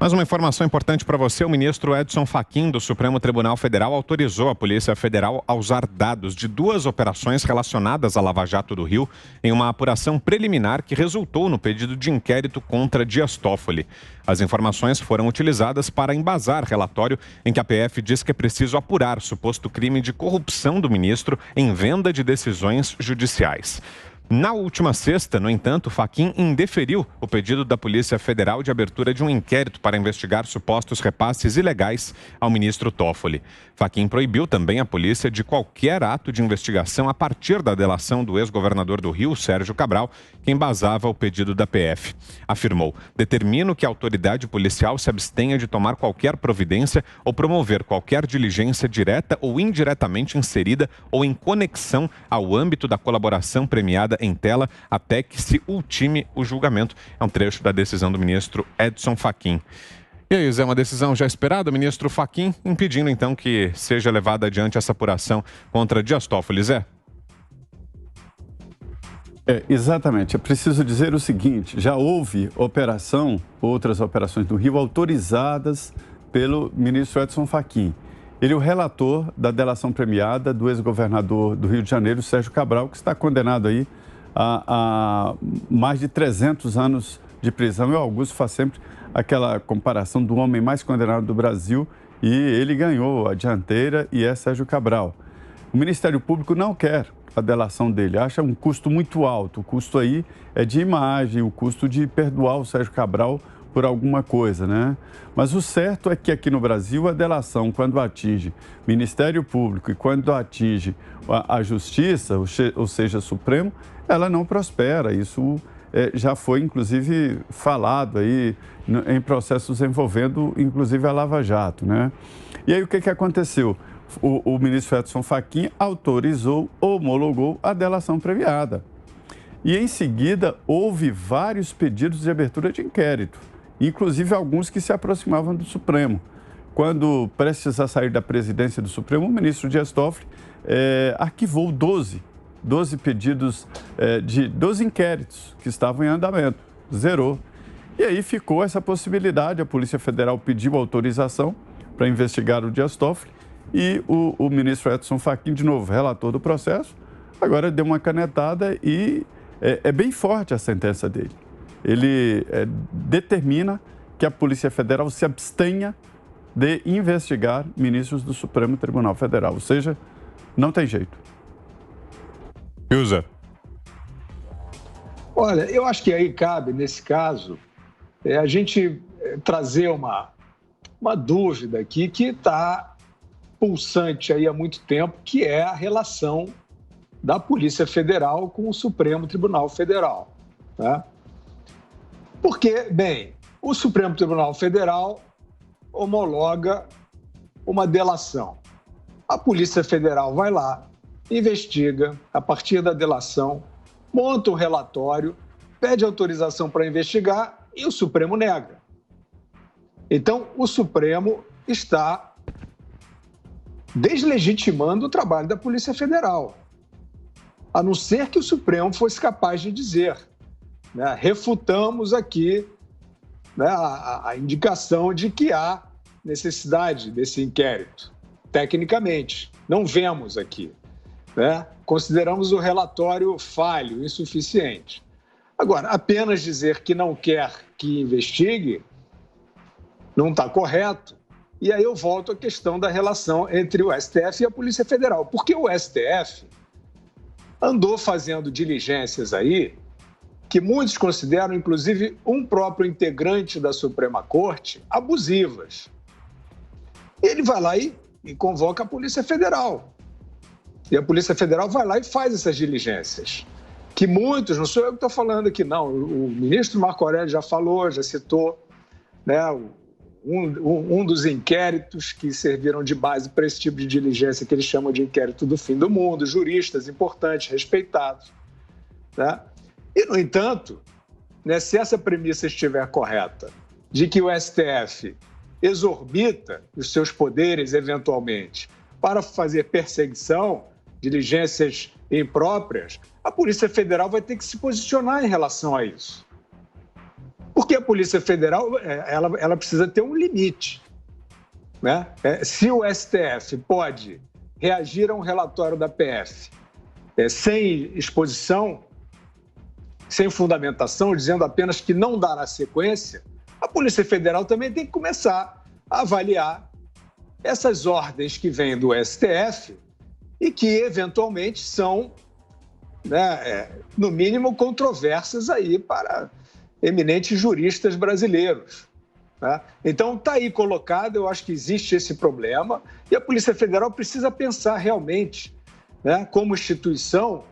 Mais uma informação importante para você: o ministro Edson Fachin, do Supremo Tribunal Federal, autorizou a Polícia Federal a usar dados de 2 operações relacionadas à Lava Jato do Rio em uma apuração preliminar que resultou no pedido de inquérito contra Dias Toffoli. As informações foram utilizadas para embasar relatório em que a PF diz que é preciso apurar suposto crime de corrupção do ministro em venda de decisões judiciais. Na última sexta, no entanto, Fachin indeferiu o pedido da Polícia Federal de abertura de um inquérito para investigar supostos repasses ilegais ao ministro Toffoli. Fachin proibiu também a polícia de qualquer ato de investigação a partir da delação do ex-governador do Rio, Sérgio Cabral, que embasava o pedido da PF. Afirmou: determino que a autoridade policial se abstenha de tomar qualquer providência ou promover qualquer diligência direta ou indiretamente inserida ou em conexão ao âmbito da colaboração premiada em tela até que se ultime o julgamento. É um trecho da decisão do ministro Edson Fachin. E aí, Zé, uma decisão já esperada, ministro Fachin, impedindo então que seja levada adiante essa apuração contra Dias Toffoli, Zé? Exatamente. É preciso dizer o seguinte: já houve outras operações do Rio autorizadas pelo ministro Edson Fachin. Ele é o relator da delação premiada do ex-governador do Rio de Janeiro, Sérgio Cabral, que está condenado aí a mais de 300 anos de prisão. E o Augusto faz sempre aquela comparação do homem mais condenado do Brasil, e ele ganhou a dianteira, e é Sérgio Cabral. O Ministério Público não quer a delação dele, acha um custo muito alto. O custo aí é de imagem, o custo de perdoar o Sérgio Cabral por alguma coisa, né? Mas o certo é que aqui no Brasil a delação, quando atinge Ministério Público e quando atinge a Justiça, ou seja, Supremo, ela não prospera. Isso já foi, inclusive, falado aí em processos envolvendo, inclusive, a Lava Jato, né? E aí o que aconteceu? O ministro Edson Fachin autorizou, homologou a delação premiada. E, em seguida, houve vários pedidos de abertura de inquérito, inclusive alguns que se aproximavam do Supremo. Quando prestes a sair da presidência do Supremo, o ministro Dias Toffoli arquivou 12 pedidos de 12 inquéritos que estavam em andamento, zerou. E aí ficou essa possibilidade: a Polícia Federal pediu autorização para investigar o Dias Toffoli e o ministro Edson Fachin, de novo, relator do processo, agora deu uma canetada e é bem forte a sentença dele. Ele determina que a Polícia Federal se abstenha de investigar ministros do Supremo Tribunal Federal, ou seja, não tem jeito. Usa. Olha, eu acho que aí cabe, nesse caso, a gente trazer uma dúvida aqui que está pulsante aí há muito tempo, que é a relação da Polícia Federal com o Supremo Tribunal Federal, tá? Porque, bem, o Supremo Tribunal Federal homologa uma delação. A Polícia Federal vai lá, investiga a partir da delação, monta um relatório, pede autorização para investigar e o Supremo nega. Então, o Supremo está deslegitimando o trabalho da Polícia Federal, a não ser que o Supremo fosse capaz de dizer, né, refutamos aqui, né, a indicação de que há necessidade desse inquérito. Tecnicamente, não vemos aqui, né? Consideramos o relatório falho, insuficiente. Agora, apenas dizer que não quer que investigue não está correto. E aí eu volto à questão da relação entre o STF e a Polícia Federal, porque o STF andou fazendo diligências aí que muitos consideram, inclusive um próprio integrante da Suprema Corte, abusivas. Ele vai lá e convoca a Polícia Federal. E a Polícia Federal vai lá e faz essas diligências. Que muitos, não sou eu que estou falando aqui, não. O ministro Marco Aurélio já falou, já citou, né, um dos inquéritos que serviram de base para esse tipo de diligência, que eles chamam de inquérito do fim do mundo, juristas importantes, respeitados, né? E, no entanto, né, se essa premissa estiver correta, de que o STF exorbita os seus poderes, eventualmente, para fazer perseguição, diligências impróprias, a Polícia Federal vai ter que se posicionar em relação a isso. Porque a Polícia Federal ela precisa ter um limite, né? Se o STF pode reagir a um relatório da PF sem exposição, sem fundamentação, dizendo apenas que não dará sequência, a Polícia Federal também tem que começar a avaliar essas ordens que vêm do STF e que, eventualmente, são, né, no mínimo, controversas aí para eminentes juristas brasileiros. Né? Então, está aí colocado, eu acho que existe esse problema e a Polícia Federal precisa pensar realmente, né, como instituição,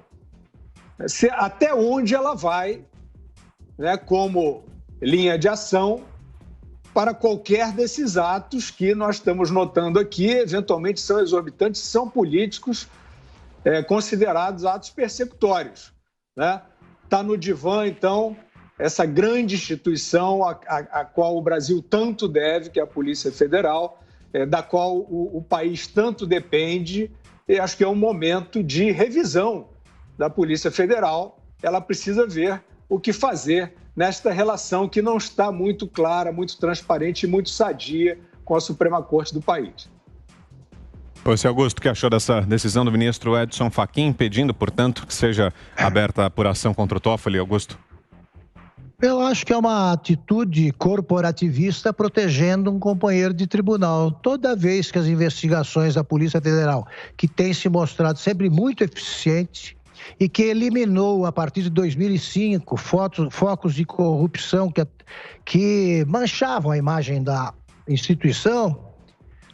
até onde ela vai, né, como linha de ação para qualquer desses atos que nós estamos notando aqui, eventualmente são exorbitantes, são políticos, considerados atos persecutórios. Né? Está no divã, então, essa grande instituição a qual o Brasil tanto deve, que é a Polícia Federal, da qual o país tanto depende, e acho que é um momento de revisão da Polícia Federal. Ela precisa ver o que fazer nesta relação que não está muito clara, muito transparente e muito sadia com a Suprema Corte do país. Você, Augusto, o que achou dessa decisão do ministro Edson Fachin, pedindo, portanto, que seja aberta a apuração contra o Toffoli, Augusto? Eu acho que é uma atitude corporativista protegendo um companheiro de tribunal. Toda vez que as investigações da Polícia Federal, que tem se mostrado sempre muito eficiente e que eliminou, a partir de 2005, focos de corrupção que manchavam a imagem da instituição,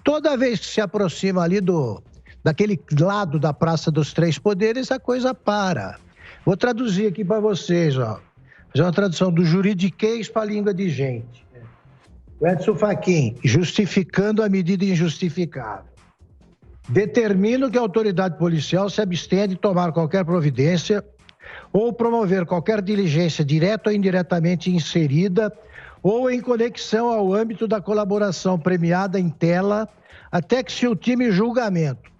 toda vez que se aproxima ali daquele lado da Praça dos Três Poderes, a coisa para. Vou traduzir aqui para vocês, ó. Fazer uma tradução do juridiquês para a língua de gente. O Edson Fachin, justificando a medida injustificável. Determino que a autoridade policial se abstenha de tomar qualquer providência ou promover qualquer diligência direta ou indiretamente inserida ou em conexão ao âmbito da colaboração premiada em tela até que se ultime julgamento.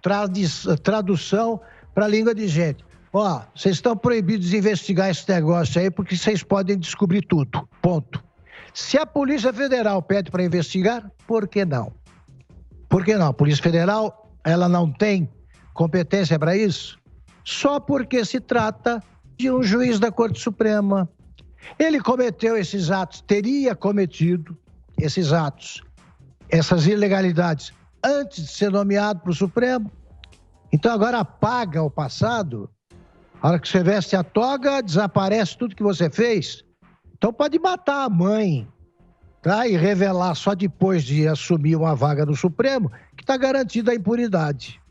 Tradução para a língua de gente. Ó, vocês estão proibidos de investigar esse negócio aí porque vocês podem descobrir tudo. Ponto. Se a Polícia Federal pede para investigar, por que não? Por que não? A Polícia Federal, ela não tem competência para isso? Só porque se trata de um juiz da Corte Suprema. Ele cometeu esses atos, teria cometido esses atos, essas ilegalidades, antes de ser nomeado para o Supremo. Então agora apaga o passado. A hora que você veste a toga, desaparece tudo que você fez. Então pode matar a mãe, tá? E revelar só depois de assumir uma vaga no Supremo, que está garantida a impunidade.